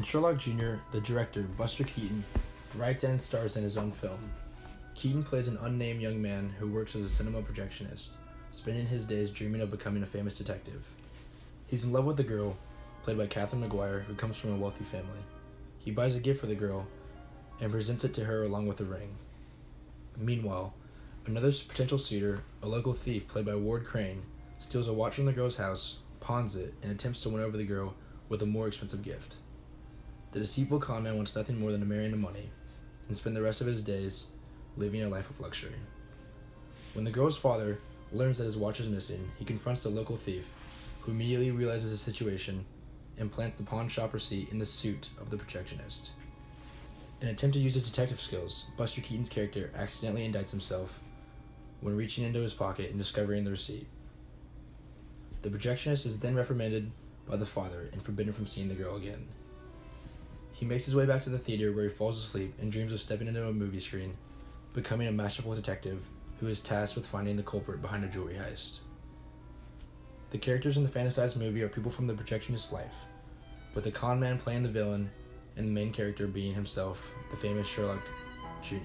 In Sherlock Jr., the director, Buster Keaton, writes and stars in his own film. Keaton plays an unnamed young man who works as a cinema projectionist, spending his days dreaming of becoming a famous detective. He's in love with the girl, played by Catherine McGuire, who comes from a wealthy family. He buys a gift for the girl and presents it to her along with a ring. Meanwhile, another potential suitor, a local thief played by Ward Crane, steals a watch from the girl's house, pawns it, and attempts to win over the girl with a more expensive gift. The deceitful conman wants nothing more than to marry into money and spend the rest of his days living a life of luxury. When the girl's father learns that his watch is missing, he confronts the local thief, who immediately realizes his situation and plants the pawn shop receipt in the suit of the projectionist. In an attempt to use his detective skills, Buster Keaton's character accidentally indicts himself when reaching into his pocket and discovering the receipt. The projectionist is then reprimanded by the father and forbidden from seeing the girl again. He makes his way back to the theater where he falls asleep and dreams of stepping into a movie screen, becoming a masterful detective who is tasked with finding the culprit behind a jewelry heist. The characters in the fantasized movie are people from the projectionist's life, with the con man playing the villain and the main character being himself, the famous Sherlock Jr.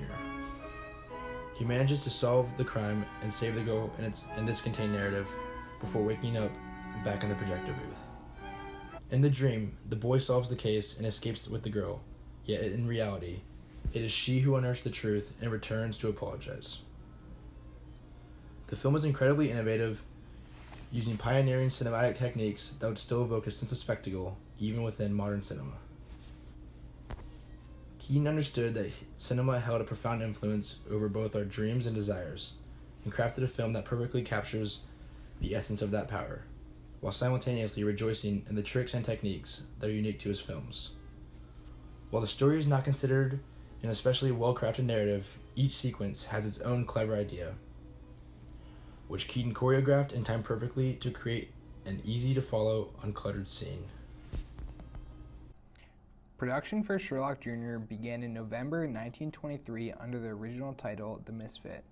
He manages to solve the crime and save the girl in this contained narrative before waking up back in the projector booth. In the dream, the boy solves the case and escapes with the girl, yet in reality, it is she who unearths the truth and returns to apologize. The film is incredibly innovative, using pioneering cinematic techniques that would still evoke a sense of spectacle, even within modern cinema. Keaton understood that cinema held a profound influence over both our dreams and desires, and crafted a film that perfectly captures the essence of that power, while simultaneously rejoicing in the tricks and techniques that are unique to his films. While the story is not considered an especially well-crafted narrative, each sequence has its own clever idea, which Keaton choreographed and timed perfectly to create an easy-to-follow, uncluttered scene. Production for Sherlock Jr. began in November 1923 under the original title The Misfit.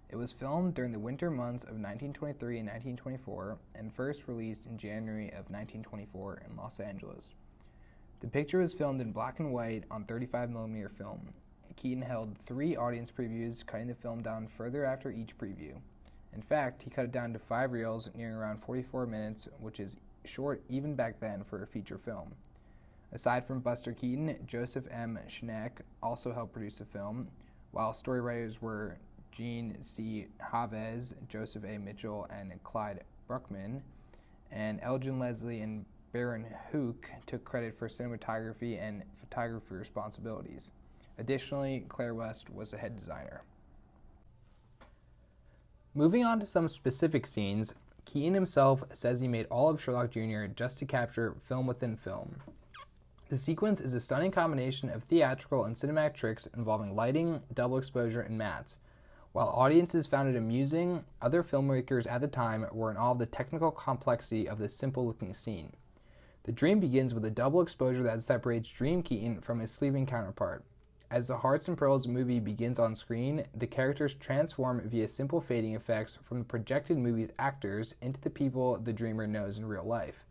It was filmed during the winter months of 1923 and 1924 and first released in January of 1924 in Los Angeles. The picture was filmed in black and white on 35mm film. Keaton held 3 audience previews, cutting the film down further after each preview. In fact, he cut it down to 5 reels, nearing around 44 minutes, which is short even back then for a feature film. Aside from Buster Keaton, Joseph M. Schneck also helped produce the film, while story writers were Jean C. Havez, Joseph A. Mitchell, and Clyde Bruckman, and Elgin Leslie and Baron Hook took credit for cinematography and photography responsibilities. Additionally, Claire West was the head designer. Moving on to some specific scenes, Keaton himself says he made all of Sherlock Jr. just to capture film within film. The sequence is a stunning combination of theatrical and cinematic tricks involving lighting, double exposure, and mats. While audiences found it amusing, other filmmakers at the time were in awe of the technical complexity of this simple-looking scene. The dream begins with a double exposure that separates Dream Keaton from his sleeping counterpart. As the Hearts and Pearls movie begins on screen, the characters transform via simple fading effects from the projected movie's actors into the people the dreamer knows in real life.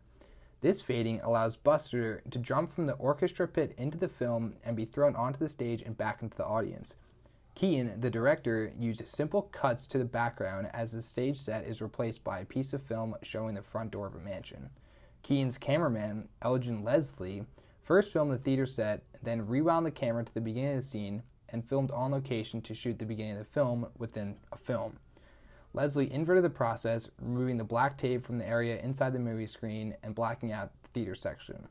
This fading allows Buster to jump from the orchestra pit into the film and be thrown onto the stage and back into the audience. Keaton, the director, used simple cuts to the background as the stage set is replaced by a piece of film showing the front door of a mansion. Keaton's cameraman, Elgin Leslie, first filmed the theater set, then rewound the camera to the beginning of the scene and filmed on location to shoot the beginning of the film within a film. Leslie inverted the process, removing the black tape from the area inside the movie screen and blacking out the theater section.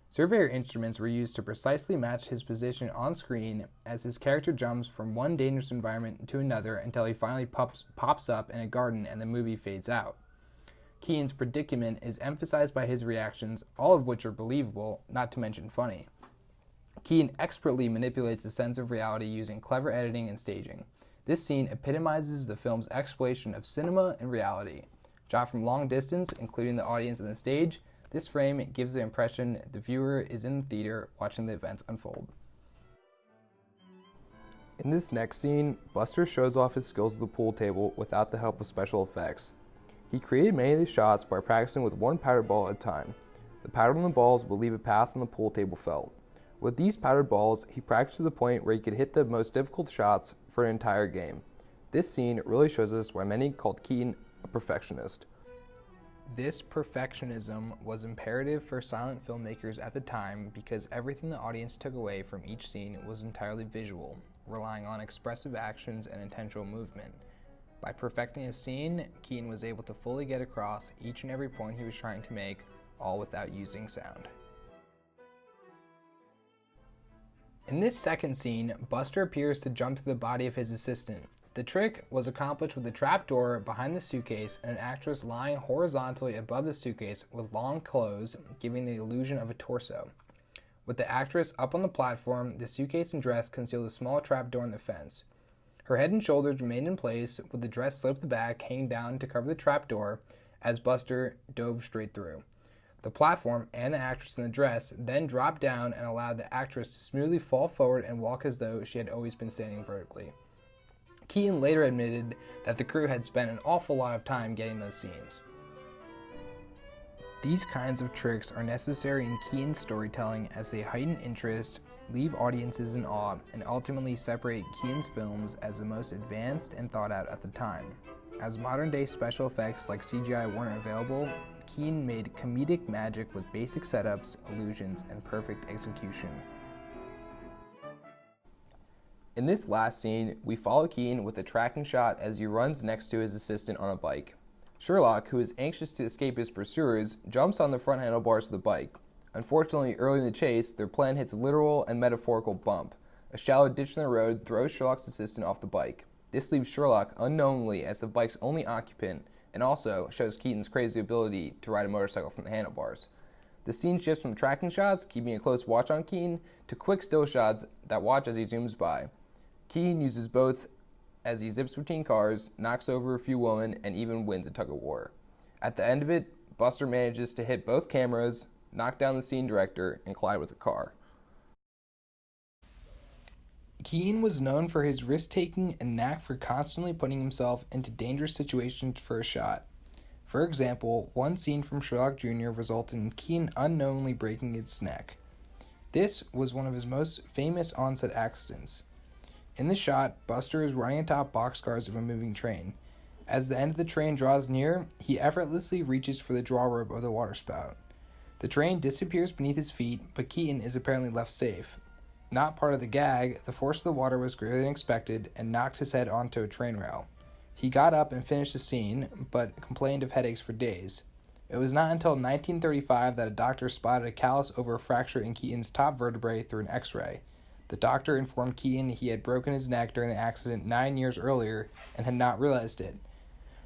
Surveyor instruments were used to precisely match his position on screen as his character jumps from one dangerous environment to another until he finally pops up in a garden and the movie fades out. Keaton's predicament is emphasized by his reactions, all of which are believable, not to mention funny. Keaton expertly manipulates the sense of reality using clever editing and staging. This scene epitomizes the film's exploration of cinema and reality. Shot from long distance, including the audience and the stage, this frame gives the impression the viewer is in the theater watching the events unfold. In this next scene, Buster shows off his skills at the pool table without the help of special effects. He created many of the shots by practicing with one powder ball at a time. The pattern on the balls will leave a path on the pool table felt. With these patterned balls, he practiced to the point where he could hit the most difficult shots for an entire game. This scene really shows us why many called Keaton a perfectionist. This perfectionism was imperative for silent filmmakers at the time because everything the audience took away from each scene was entirely visual, relying on expressive actions and intentional movement. By perfecting a scene, Keaton was able to fully get across each and every point he was trying to make, all without using sound. In this second scene, Buster appears to jump through the body of his assistant. The trick was accomplished with a trapdoor behind the suitcase and an actress lying horizontally above the suitcase with long clothes, giving the illusion of a torso. With the actress up on the platform, the suitcase and dress concealed a small trapdoor in the fence. Her head and shoulders remained in place, with the dress slipped the back hanging down to cover the trapdoor as Buster dove straight through. The platform and the actress in the dress then dropped down and allowed the actress to smoothly fall forward and walk as though she had always been standing vertically. Keaton later admitted that the crew had spent an awful lot of time getting those scenes. These kinds of tricks are necessary in Keaton's storytelling as they heighten interest, leave audiences in awe, and ultimately separate Keaton's films as the most advanced and thought out at the time. As modern-day special effects like CGI weren't available, Keaton made comedic magic with basic setups, illusions, and perfect execution. In this last scene, we follow Keaton with a tracking shot as he runs next to his assistant on a bike. Sherlock, who is anxious to escape his pursuers, jumps on the front handlebars of the bike. Unfortunately, early in the chase, their plan hits a literal and metaphorical bump. A shallow ditch in the road throws Sherlock's assistant off the bike. This leaves Sherlock unknowingly as the bike's only occupant, and also shows Keaton's crazy ability to ride a motorcycle from the handlebars. The scene shifts from tracking shots, keeping a close watch on Keaton, to quick still shots that watch as he zooms by. Keaton uses both as he zips between cars, knocks over a few women, and even wins a tug-of-war. At the end of it, Buster manages to hit both cameras, knock down the scene director, and collide with the car. Keaton was known for his risk-taking and knack for constantly putting himself into dangerous situations for a shot. For example, one scene from Sherlock Jr. resulted in Keaton unknowingly breaking its neck. This was one of his most famous on-set accidents. In the shot, Buster is running atop boxcars of a moving train. As the end of the train draws near, he effortlessly reaches for the draw rope of the waterspout. The train disappears beneath his feet, but Keaton is apparently left safe. Not part of the gag, the force of the water was greater than expected and knocked his head onto a train rail. He got up and finished the scene, but complained of headaches for days. It was not until 1935 that a doctor spotted a callus over a fracture in Keaton's top vertebrae through an X-ray. The doctor informed Keaton he had broken his neck during the accident 9 years earlier and had not realized it.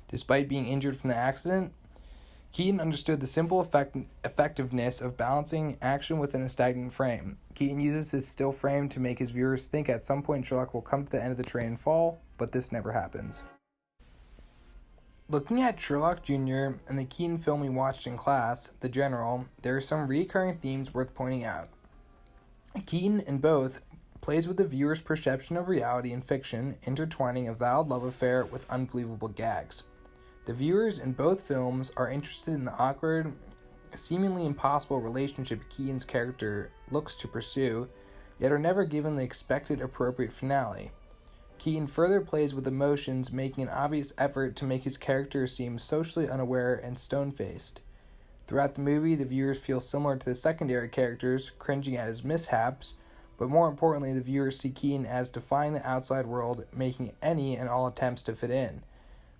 Despite being injured from the accident, Keaton understood the simple effectiveness of balancing action within a stagnant frame. Keaton uses his still frame to make his viewers think at some point Sherlock will come to the end of the train and fall, but this never happens. Looking at Sherlock Jr. and the Keaton film we watched in class, The General, there are some recurring themes worth pointing out. Keaton, in both, plays with the viewer's perception of reality and fiction, intertwining a vowed love affair with unbelievable gags. The viewers in both films are interested in the awkward, seemingly impossible relationship Keaton's character looks to pursue, yet are never given the expected appropriate finale. Keaton further plays with emotions, making an obvious effort to make his character seem socially unaware and stone-faced. Throughout the movie, the viewers feel similar to the secondary characters, cringing at his mishaps, but more importantly, the viewers see Keaton as defying the outside world, making any and all attempts to fit in.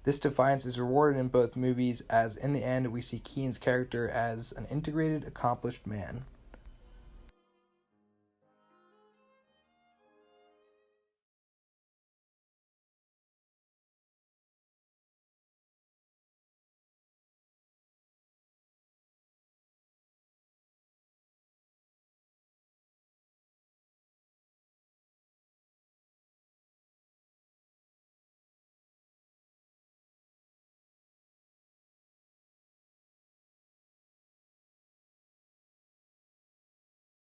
This defiance is rewarded in both movies, as in the end we see Keaton's character as an integrated, accomplished man.